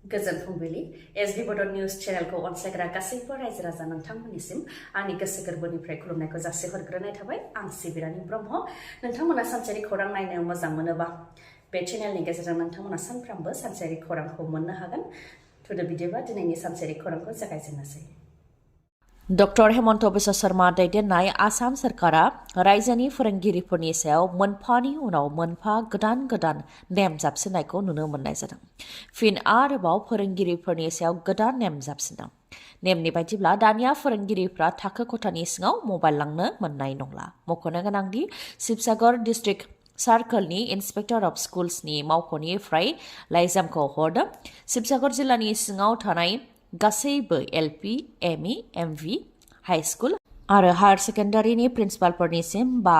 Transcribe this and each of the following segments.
गोजोन फुंबिलि एसबी बड निउज चेनेलखौ अनसायग्रा गासैबो रायजो राजा नोंथांमोननिसिम आंनि गोसो गोरबोनिफ्राय खुलुमनायखौ जासिहरग्रोनाय थाबाय आं सिबि रानी ब्रह्म नोंथांमोना सानसेयारि खौरां नायनो मोजां मोनोबा बे चेनेलनि गेजेरजों नोंथांमोना सानफ्रामबो सानसेयारि खौरांखौ मोननो हागोन थुदो बिदिबा दिनैनि सानसेयारि खौरांखौ जागायजेननोसै डक्टर हेमन्त बिश्व शर्मा दैदेननाय आसाम सरकारा रायजोनि फोरोंगिरिफोरनि सायाव मोनफानि उनाव मोनफा गोदान गोदान नेम जाबसिननायखौ नुनो मोननाय जादों। फिन आरोबाव फोरोंगिरिफोरनि सायाव गोदान नेम जाबसिनदों। नेमनि बायदिब्ला दानिया फोरोंगिरिफ्रा थाखो खथानि सिङाव मबाइल लांनो मोननाय नंला। मख'नो गोनांदि शिबसागर डिस्ट्रिक्ट सार्कलनि इन्सपेक्टर अफ स्कुल्सनि मावख'निफ्राय लाइजामखौ हरदों। शिबसागर जिल्लानि सिङाव थानाय गासैबो LP, ME, MV, high school आरो हायर सेकेन्डारिनि प्रिन्सिपालफोरनिसिम बा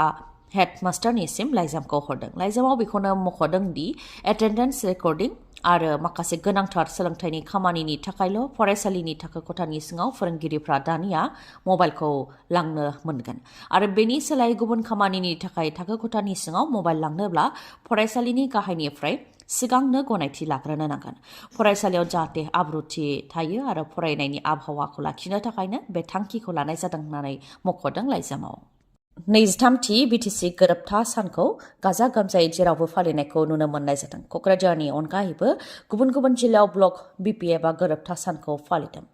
हेडमास्टारनिसिम लाइजामखौ हरदों। लाइजामाव बेखौनो मख'दों दि एटेन्डेन्स रेकर्डिं आरो माखासे गोनांथार सोलोंथाइनि खामानिनि थाखायल' फरायसालिनि थाखो खथानि सिङाव फोरोंगिरिफ्रा दानिया मबाइलखौ लांनो मोनगोन आरो बेनि सोलायै गुबुन खामानिनि थाखाय थाखो खथानि सिङाव मबाइल लांनोब्ला फरायसालिनि गाहायनिफ्राय सिगांनो गनायथि लाग्रोनो नांगोन। फरायसालियाव जाहाथे आब्रुथि थायो आरो फरायनायनि आबहावाखौ लाखिनो थाखायनो बे थांखिखौ लानाय जादों होननानै मख'दों लाइजामाव। 23थि बिटिसि गोरोबथा सानखौ गाजा गोमजायै जेरावबो फालिनायखौ नुनो मोननाय जादों। क'क्राझारनि अनगायैबो गुबुन गुबुन जिल्लायाव ब्लक बिपिएफआ गोरोबथा सानखौ फालिदों।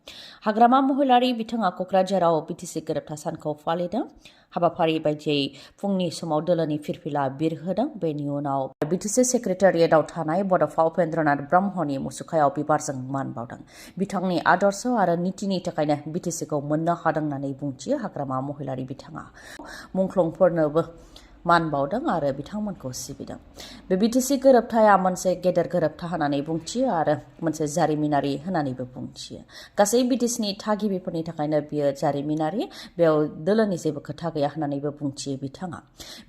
हाग्रामा महिलारी बिथाङा क'क्राझाराव बिटिसि गोरोबथा सानखौ फालिदों। हाबाफारि बायदियै फुंनि समाव दोलोनि फिरफिला बिरहोदों। बेनि उनाव बिटिसि सेक्रेटारियेटआव थानाय बड'फा उपेन्द्रनाथ ब्रह्मनि मुसुखायाव बिबारजों मान बावदों। बिथांनि आदर्श आरो नीतिनि थाखायनो बिटिसिखौ मोननो हादों होननानै बुंथियो हाग्रामा महिलारी बिथाङा। मुंख्लंफोरनोबो मान बावदों आरो बिथांमोनखौ सिबिदों। बे बिटिसि गोरोबथाया मोनसे गेदेर गोरोबथा होननानै बुंथियो आरो मोनसे जारिमिनारि होननानैबो बुंथियो। गासै बिटिसिनि थागिबिफोरनि थाखायनो बियो जारिमिनारि, बेयाव दोलोनि जेबो खोथा गैया होननानैबो बुंथियो बिथाङा।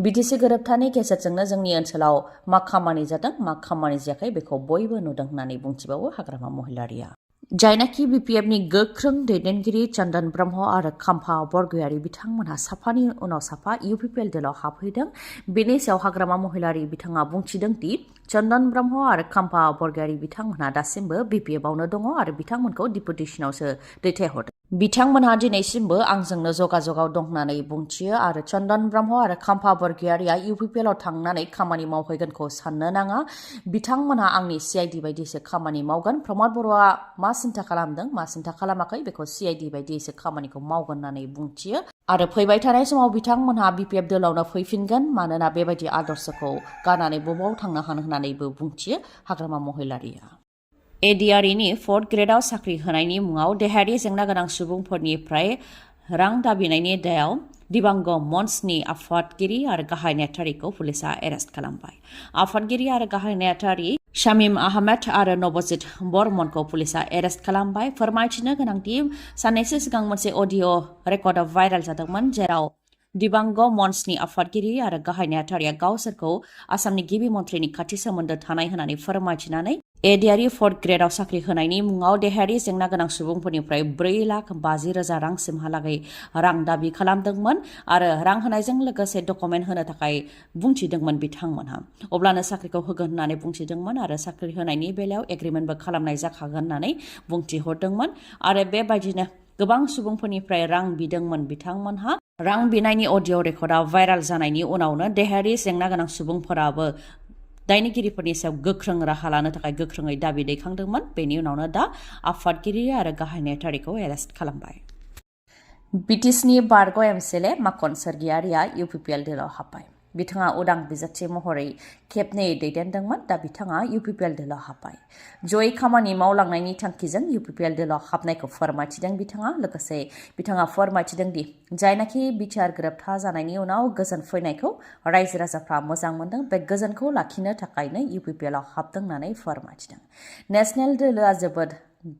बिटिसि गोरोबथानि गेजेरजोंनो जोंनि ओनसोलाव मा खामानि जादों मा खामानि जायाखै बेखौ बयबो नुदों होननानै बुंथिबावो हाग्रामा महिलारीया। जायनाखि बिपिएफनि गोख्रों दैदेनगिरि चन्दन ब्रह्म आरो खाम्फा बरगयारी बिथांमोनहा साफानि उनाव साफा इउपिपिएल दलाव हाबहैदों। बेनि सायाव हाग्रामा महिलारी बिथाङा बुंथिदों दि चन्दन ब्रह्म आरो खाम्फा बरगयारी बिथांमोनहा दासिमबो बिपिएफआवनो दङ आरो बिथांमोनखौ डिपुटेसनावसो दैथायहरदों। बिथांमोनहा दिनैसिमबो आंजोंनो जगाजगाव दं होननानै बुंथियो आरो चन्दन ब्रह्म आरो खाम्फा बरगयारीया इउपिपिएलआव थांनानै खामानि मावहैगोनखौ साननो नाङा। बिथांमोनहा आंनि सिआइडि बायदिसो खामानि मावगोन। प्रमद बर'आ मा सिन्था खालामदों मा सिन्था खालामाखै बेखौ सिआइडि बायदिसो खामानिखौ मावगोन होननानै बुंथियो आरो फैबाय थानाय समाव बिथांमोनहा बिपिएफ दलावनो फैफिनगोन मानोना बेबायदि आदर्शखौ गारनानै बबाव थांनो हानो होननानैबो बुंथियो हाग्रामा महिलारीया। एडिआरइनि 4th ग्रेडआव साख्रि होनायनि मुङाव देहायारि जेंना गोनां सुबुंफोरनिफ्राय रां दाबिनायनि दायाव दिबांग मन्चनि आफादगिरि आरो गाहाय नेहाथारिखौ पुलिसआ एरेस्ट खालामबाय। आफादगिरि आरो गाहाय नेहाथारि शामिम आहमेद आरो नबजित बर्मनखौ पुलिसआ एरेस्ट खालामबाय। फोरमायथिनो गोनांदि साननैसो सिगां मोनसे अडिअ रेकर्डआव भाइरेल जादोंमोन जेराव दिबांग मन्चनि आफादगिरि आरो गाहाय नेहाथारिया गावसोरखौ आसामनि गिबि मन्थ्रिनि खाथि सोमोन्दो थानाय होननानै फोरमायथिनानै एडिआरइ 4th ग्रेडआव साख्रि होनायनि मुङाव देहायारि जेंना गोनां सुबुंफोरनिफ्राय 4,50,000 रांसिमहालागै रां दाबि खालामदोंमोन आरो रां होनायजों लोगोसे डकुमेन्ट होनो थाखाय बुंथिदोंमोन बिथांमोनहा। अब्लानो साख्रिखौ होगोन होननानै बुंथिदोंमोन आरो साख्रि होनायनि बेलायाव एग्रिमेन्टबो खालामनाय जाखागोन होननानै बुंथिहरदोंमोन आरो बेबायदिनो गोबां सुबुंफोरनिफ्राय रां बिदोंमोन बिथांमोनहा। रां बिनायनि अडिअ रेकर्डआ भाइरेल जानायनि उनावनो देहायारि जेंना गोनां सुबुंफोराबो दायनिगिरिफोरनि सायाव गोख्रों राहा लानो थाखाय गोख्रोङै दाबि दैखांदोंमोन। बेनि उनावनो दा आफादगिरि आरो गाहाय नेहाथारिखौ एरेस्ट खालामबाय। बिटिसिनि बारग' एमएलए माखन सरगियारिया इउपिपिएल दलाव हाबबाय। बिथाङा उदां बिजाथि महरै खेबनै दैदेनदोंमोन। दा बिथाङा इउपिपिएल दलाव हाबबाय। जयै खामानि मावलांनायनि थांखिजों इउपिपिएल दलाव हाबनायखौ फोरमायथिदों बिथाङा। लोगोसे बिथाङा फोरमायथिदों दि जायनाखि बिटिआर गोरोबथा जानायनि उनाव गोजोन फैनायखौ रायजो राजाफ्रा मोजां मोनदों बे गोजोनखौ लाखिनो थाखायनो इउपिपिएलआव हाबदों होननानै फोरमायथिदों। नेशनेल दोलोआ जोबोद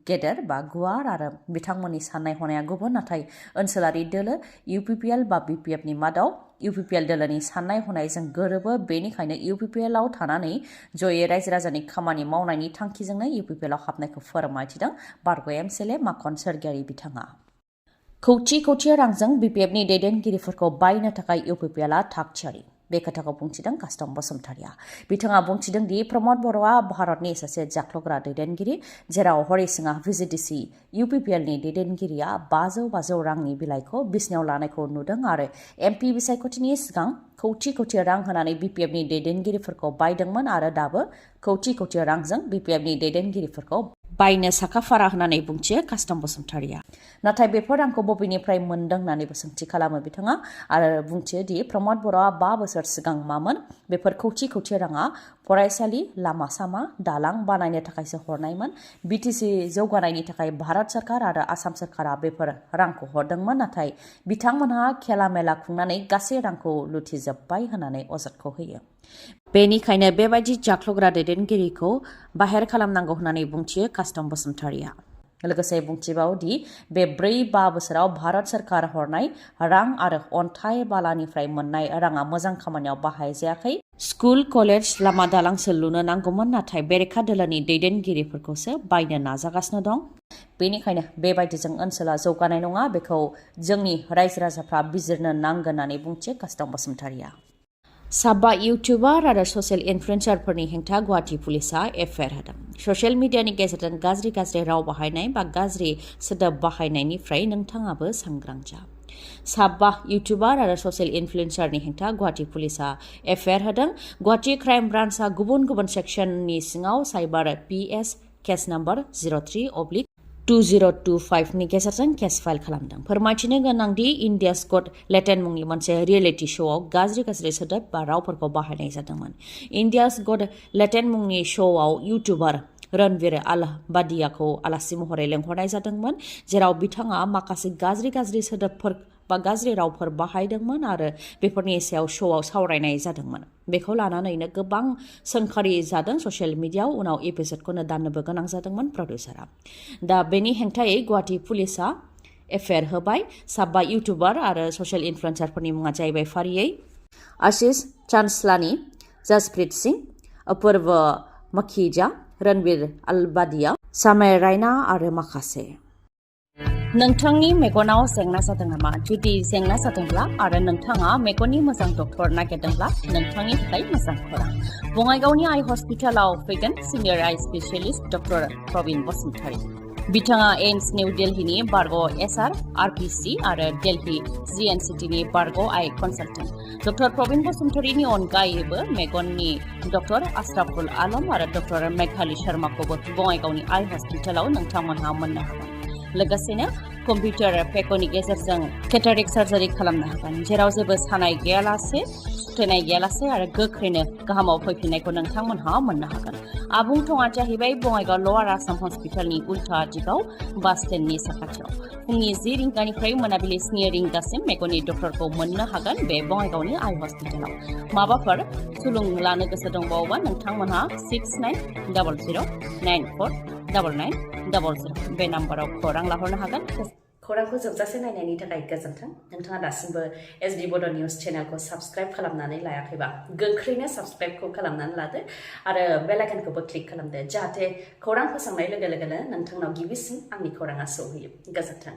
गेदेर बा गुवार आरो बिथांमोननि साननाय हनाया गुबुन, नाथाय ओनसोलारि दोलो इउपिपिएल बा बिपिएफनि मादाव इउपिपिएल दोलोनि साननाय हनायजों गोरोबो। बेनिखायनो इउपिपिएलआव थानानै जयै रायजो राजानि खामानि मावनायनि थांखिजोंनो इउपिपिएलआव हाबनायखौ फोरमायथिदों बारग' एमएलए माखन सरगियारि बिथाङा। खौथि खौथि रांजों बिपिएफनि दैदेनगिरिफोरखौ बायनो थाखाय इउपिपिएलआ थाग थियारि। बे खोथाखौ बुंथिदों कास्टम बसुमतारिया बिथाङा बुंथिदों दि प्रमद बर'आ भारतनि सासे जाख्लग्रा दैदेनगिरि जेराव हरिसिङा VGDC UPPL नि दैदेनगिरिया 500 रांनि बिलाइखौ बिसनायाव लानायखौ नुदों आरो MP बिसायख'थिनि सिगां कौटि रां होनानै BPF नि दैदेनगिरिफोरखौ बायदोंमोन आरो दाबो कौटि रांजों BPF नि दैदेनगिरिफोरखौ बायनो साखाफारा होननानै बुंथियो कास्टम बसुमतारिया नाथाय बेफोर रांखौ बबेनिफ्राय मोनदों होननानैबो सोंथि खालामो बिथाङा आरो बुंथियो दि प्रमद बर'आ 5 बोसोर सिगां मामोन बेफोर कौटि राङा फरायसालि लामा सामा दालां बानायनो थाखायसो हरनायमोन BTC जौगानायनि थाखाय भारत सरकार आरो आसाम सरकारा बेफोर रांखौ हरदोंमोन नाथाय बिथांमोनहा खेला मेला खुंनानै गासै रांखौ लुथिजोब्बाय होननानै अजदखौ होयो बेनिखायनो बेबायदि जाख्लग्रा दैदेनगिरिखौ बाहेर खालामनांगौ होननानै बुंथियो कास्टम बसुमतारिया लोगोसे बुंथिबावो दि बे 4-5 बोसोराव भारत सरकार हरनाय रां आरो अन्थाइ बालानिफ्राय मोननाय राङा मोजां खामानियाव बाहायजायाखै स्कुल कलेज लामा दालांसो लुनो नांगौमोन नाथाय बेरेखा दोलोनि दैदेनगिरिफोरखौसो बायनो नाजागासिनो दं बेनिखायनो बेबायदिजों ओनसोला जौगानाय नङा बेखौ जोंनि रायजो राजाफ्रा बिजिरनो नांगोन होननानै बुंथियो कास्टम बसुमतारिया साबा इउटुबार आरो ससियेल इनफ्लुएन्सारफोरनि हेंथा गुवाहाटी पुलिसा एफआइआर होदों ससियेल मिडियानि गेजेरजों गाज्रि राव बाहायनाय बा गाज्रि सोदोब बाहायनायनिफ्राय नोंथाङाबो सांग्रां जा साबा इउटुबार आरो ससियेल इनफ्लुएन्सारनि हेंथा गुवाहाटी पुलिसा एफआइआर होदों गुवाहाटी क्राइम ब्रान्चआ गुबुन सिक्सननि सिङाव साइबार PS केस नम्बर 03/2025 नि गेजेरजों केस फाइल खालामदों फोरमायथिनो गोनां दि इन्डियास गट लेटेन्ट मुंनि मोनसे रियेलिटि श'आव गाज्रि सोदोब बा रावफोरखौ बाहायनाय जादोंमोन इन्डियास गट लेटेन्ट मुंनि श'आव इउटुबार रणवीर आलबादियाखौ आलासि महरै लेंहरनाय जादोंमोन जेराव बिथाङा माखासे गाज्रि सोदोबफोर बा गाज्रि रावफोर बाहायदोंमोन आरो बेफोरनि सायाव श'आव सावरायनाय जादोंमोन बेखौ लानानैनो गोबां सोंखारि जादों ससियेल मिडियाआव उनाव एपिसडखौनो दाननोबो गोनां जादोंमोन प्रडिउसारा दा बेनि हेंथायै गुवाहाटी पुलिसा एफआइआर होबाय साबा इउटुबार आरो ससियेल इनफ्लुएन्सारफोरनि मुङा जाहैबाय फारियै आशीष चांसलानी जसप्रीत सिंह अपूर्व मखीजा रणवीर आलबादिया सामेर रायना आरो माखासे नोंथांनि मेगनाव जेंना जादों नामा जुदि जेंना जादोंब्ला आरो नोंथाङा मेगननि मोजां डक्टर नागिरदोंब्ला नोंथांनि थाखाय मोजां खौरां बङाइगावनि आइ हस्पिटालाव फैगोन सिनियर आइ स्पेशलिस्ट डक्टर प्रबिन बसुमतारी बिथाङा एम्स निउ दिल्लीनि बारग' SR RPC आरो दिल्ली GNCTनि बारग' आइ कनसालटेन्ट डक्टर प्रबिन बसुमतारीनि अनगायैबो मेगननि डक्टर आशराफुल आलम आरो डक्टर मेघाली शर्माखौबो बङाइगावनि आइ हस्पिटालाव नोंथांमोनहा मोननो हागोन लोगोसेनो कम्पिउटार पेकनि गेजेरजों केटारेक्ट सार्जारि खालामनो हागोन जेराव जेबो सानाय गैयालासे सुथेनाय गैयालासे आरो गोख्रैनो गाहामाव फैफिननायखौ नोंथांमोनहा मोननो हागोन आबुं थङा जाहैबाय बङाइगाव लवार आसाम हस्पिटालनि उल्था दिगाव बास स्टेन्डनि साखाथियाव फुंनि 10 रिंगानिफ्राय मोनाबिलि 7 रिंगासिम मेगननि डक्टरखौ मोननो हागोन बे बङाइगावनि आइ हस्पिटालाव माबाफोर सुलुं लानो गोसो दंबावोबा नोंथांमोनहा 6900949900 बे नाम्बाराव खौरां लाहरनो हागोन खौरांखौ जोबजासे नायनायनि थाखाय गोजोन्थों नोंथाङा दासिमबो SD बड' निउस चेनेलखौ साबस्क्राइब खालामनानै लायाखैबा गोख्रैनो साबस्क्राइबखौ खालामनानै लादो आरो बेल आइकनखौबो क्लिक खालामदो जाहाथे खौरां फोसावनाय लोगो लोगोनो नोंथांनाव गिबिसिन आंनि खौराङा सौहैयो गोजोन्थों